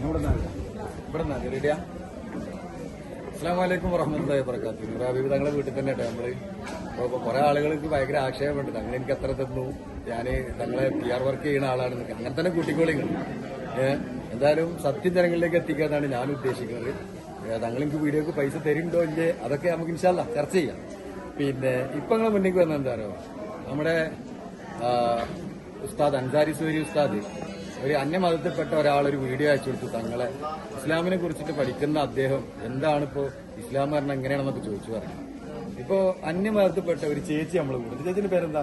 ഇവിടെ റെഡിയാ. അസ്സലാമലൈക്കും വറഹ്മത്തുള്ളാഹി വബറകാതുഹു. നൂറാബീബി തങ്ങളെ വീട്ടിൽ തന്നെ നമ്മള് ഇപ്പൊ കുറെ ആളുകൾക്ക് ഭയങ്കര ആക്ഷേപമുണ്ട്, തങ്ങൾ എനിക്ക് എത്ര തന്നു, ഞാന് തങ്ങളെ PR വർക്ക് ചെയ്യുന്ന ആളാണ്, അങ്ങനെ തന്നെ കൂട്ടിക്കോളിങ്ങൾ. എന്തായാലും സത്യം ജനങ്ങളിലേക്ക് എത്തിക്കാന്നാണ് ഞാൻ ഉദ്ദേശിക്കുന്നത്. തങ്ങൾ എനിക്ക് വീഡിയോക്ക് പൈസ തരുന്നുണ്ടോ ഇല്ലേ അതൊക്കെ നമുക്ക് ഇൻഷാ അല്ലാഹ് ചർച്ച ചെയ്യാം. പിന്നെ ഇപ്പൊ നിങ്ങളെ മുന്നിലേക്ക് വന്ന എന്താണോ, നമ്മുടെ ഉസ്താദ് അൻസാരി സൂരി ഉസ്താദ് ഒരു അന്യമതത്തിൽപ്പെട്ട ഒരാളൊരു വീഡിയോ അയച്ചു കൊടുത്തു. തങ്ങളെ ഇസ്ലാമിനെ കുറിച്ചിട്ട് പഠിക്കുന്ന അദ്ദേഹം എന്താണിപ്പോ ഇസ്ലാം പറഞ്ഞാൽ എങ്ങനെയാണെന്നൊക്കെ ചോദിച്ചു പറഞ്ഞു. ഇപ്പോ അന്യമതത്തിൽപ്പെട്ട ഒരു ചേച്ചി നമ്മൾ കൂടും. ചേച്ചിന്റെ പേരെന്താ?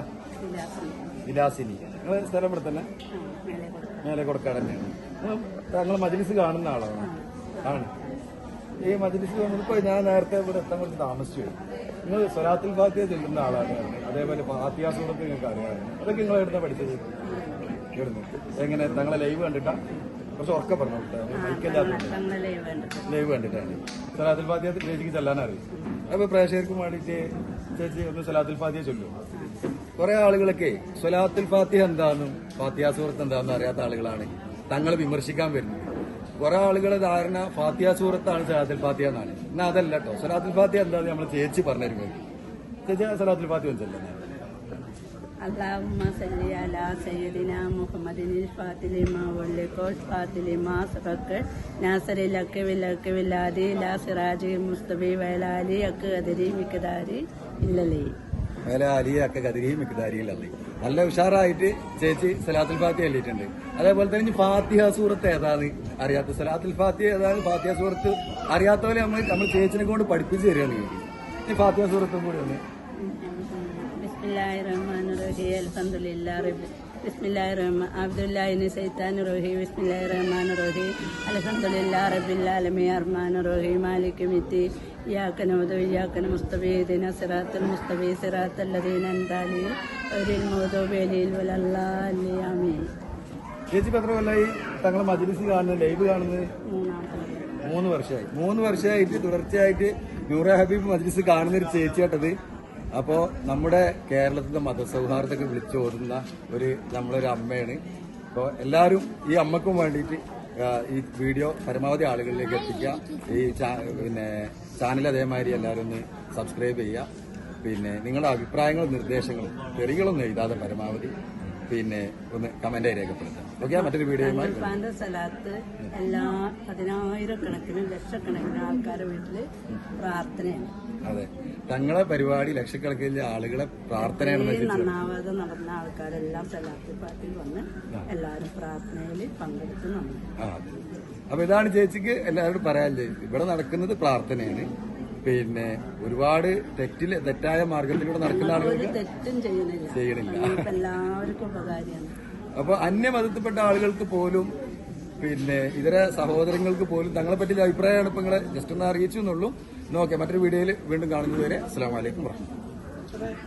വിലാസിനി. നിങ്ങളെ സ്ഥലം ഇവിടെ തന്നെ മേലെ കൊടുക്കാട് തന്നെയാണ്. താങ്കൾ മജ്ലിസ് കാണുന്ന ആളാണ്. ആണ് ഈ മജ്ലിസ് കാണുന്നത്. ഇപ്പൊ ഞാൻ നേരത്തെ ഇവിടെ എത്താൻ കുറച്ച് താമസിച്ചു. നിങ്ങൾ സ്വലാത്തുൽ ഫാത്തിഹ ചെല്ലുന്ന ആളാണ്, അതേപോലെ ഫാത്തിഹ സൂറത്ത് നിങ്ങൾക്ക് അറിയാമായിരുന്നു. അതൊക്കെ നിങ്ങൾ എവിടുന്ന പഠിച്ചത്? ഇവിടുന്ന് എങ്ങനെ? തങ്ങളെ ലൈവ് കണ്ടിട്ടാ? കുറച്ച് ഉറക്കെ പറഞ്ഞു. ലൈവ് കണ്ടിട്ടാണ് സ്വലാത്തുൽ ഫാത്തിഹ ചേച്ചിക്ക് ചെല്ലാനറിയും. അപ്പൊ പ്രേക്ഷകർക്ക് വേണ്ടിയിട്ട് ചേച്ചി ഒന്ന് സ്വലാത്തുൽ ഫാത്തിഹ ചൊല്ലും. കുറെ ആളുകളൊക്കെ സ്വലാത്തുൽ ഫാത്തിഹ എന്താണെന്നും ഫാത്തിഹ സൂറത്ത് എന്താണെന്നും അറിയാത്ത ആളുകളാണ് തങ്ങൾ വിമർശിക്കാൻ വരുന്നത്. കുറെ ആളുകളുടെ ധാരണ ഫാത്തിഹ സൂറത്താണ് സ്വലാത്തുൽ ഫാത്തിഹ എന്നാണ്. എന്നാൽ അതല്ല കേട്ടോ. സ്വലാത്തുൽ ഫാത്തിഹ എന്താണെന്ന് നമ്മൾ ചേച്ചി പറഞ്ഞിരുന്നത്. ചേച്ചി സ്വലാത്തുൽ ഫാത്തിഹ ചെല്ലുന്നത്. اللهم صل على سيدنا محمد الفاتح لما أغلق والخاتم لما سبق ناصر الحق بالحق والهادي إلى صراط المستقيم وعلى آله حق قدره ومقداره ഇല്ലല്ലേ. നല്ല ഉഷാറായിട്ട് ചേച്ചി സലാത്തുൽ ഫാത്തിഹ എഴുതിയിട്ടുണ്ട്. അതേപോലെ തന്നെ ഫാത്തിഹ സൂറത്ത് ഏതാണ് അറിയാത്ത, സലാത്തുൽ ഫാത്തിഹ ഏതാണ്, ഫാത്തിഹ സൂറത്ത് അറിയാത്തവരെ നമ്മൾ ചേച്ചിനെ കൊണ്ട് പഠിപ്പിച്ചു തരികയാണ്. ഈ ഫാത്തിഹ സൂറത്തും കൂടി ഒന്ന്. ബിസ്മില്ലാഹിർറഹ്മാനിർറഹീം അൽഹംദുലില്ലാഹി റബ്ബിൽ ബിസ്മില്ലാഹിർറഹ്മാൻ അബ്ദുല്ലാഹിനി സൈത്താനിർറഹീം ബിസ്മില്ലാഹിർറഹ്മാനിർറഹീം അൽഹംദുലില്ലാഹി റബ്ബിൽ ആലമീൻ അർറഹ്മാനിർറഹീം മാലികി യൗമിദ്ദീൻ ഇയ്യാക നഅ്ബുദു വഇയ്യാക നസ്തഈൻ ഇഹ്ദിനസ് സിറാത്തൽ മുസ്തഖീം സിറാത്തൽ ലദീന അൻഅംത അലൈഹിം ഗൈറിൽ മഗ്ദൂബി അലൈഹിം വലദ്ദാലിൻ. ആമീൻ. ചേച്ചി എത്ര കൊല്ലമായി തങ്ങളെ മജ്ലിസ് കാണുന്നത്, ലൈവ് കാണുന്നത്? 3 വർഷമായി. 3 വർഷമായിട്ട് തുടർച്ചയായിട്ട് നൂറെ ഹബീബ് മജ്ലിസ് കാണുന്ന ഒരു ചേച്ചിയാട്ടത്. അപ്പോ നമ്മുടെ കേരളത്തിലെ മതസൗഹാർദ്ദമൊക്കെ വിളിച്ചോതുന്ന നമ്മളൊരു അമ്മയാണ്. അപ്പോൾ എല്ലാവരും ഈ അമ്മക്കും വേണ്ടിയിട്ട് ഈ വീഡിയോ പരമാവധി ആളുകളിലേക്ക് എത്തിക്കുക. ഈ ചാനൽ അതേമാതിരി എല്ലാവരും ഒന്ന് സബ്സ്ക്രൈബ് ചെയ്യുക. പിന്നെ നിങ്ങളുടെ അഭിപ്രായങ്ങളും നിർദ്ദേശങ്ങളും തെറികളൊന്നും എഴുതാതെ പരമാവധി ഒന്ന് കമന്റായി രേഖപ്പെടുത്താം. ഓക്കെ, മറ്റൊരു വീഡിയോയുമായി സ്ഥലത്ത് എല്ലാ 10,000 ലക്ഷക്കണക്കിന് ആൾക്കാരുടെ വീട്ടില് പ്രാർത്ഥനയാണ്. അതെ, തങ്ങളെ പരിപാടി ലക്ഷക്കണക്കിന് ആളുകളെ പ്രാർത്ഥനയാണ്. നന്നാവാതെ നടന്ന ആൾക്കാരെല്ലാം സലാത്ത് പാർട്ടിയിൽ വന്ന് എല്ലാവരും പ്രാർത്ഥനയിൽ പങ്കെടുക്കുന്നുണ്ട്. അപ്പൊ ഇതാണ് ചേച്ചിക്ക് എല്ലാവരോടും പറയാൻ. ഇവിടെ നടക്കുന്നത് പ്രാർത്ഥനയാണ്. ഒരുപാട് തെറ്റായ മാർഗത്തിലൂടെ നടക്കുന്ന ആളുകൾ തെറ്റും ചെയ്യണില്ല. എല്ലാവർക്കും ഉപകാരമാണ്. അപ്പൊ അന്യമതത്തിൽപ്പെട്ട ആളുകൾക്ക് പോലും ഇതര സഹോദരങ്ങൾക്ക് പോലും തങ്ങളെ പറ്റിയ അഭിപ്രായമാണ് ഇപ്പൊ നിങ്ങളെ ജസ്റ്റ് ഒന്ന് അറിയിച്ചു എന്നുള്ളൂ. ഓക്കെ, മറ്റൊരു വീഡിയോയിൽ വീണ്ടും കാണുന്നതുവരെ അസ്സലാമു അലൈക്കും വറഹ്മത്തുള്ളാഹി.